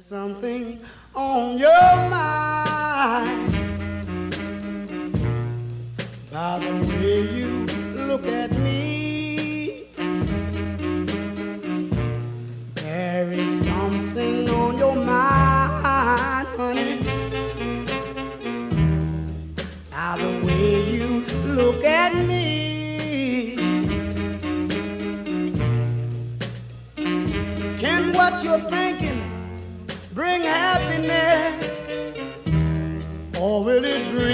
Something on your mind by the way you look at me. There is something on your mind, honey, by the way you look at me. Can what you're thinking bring happiness, or will it bring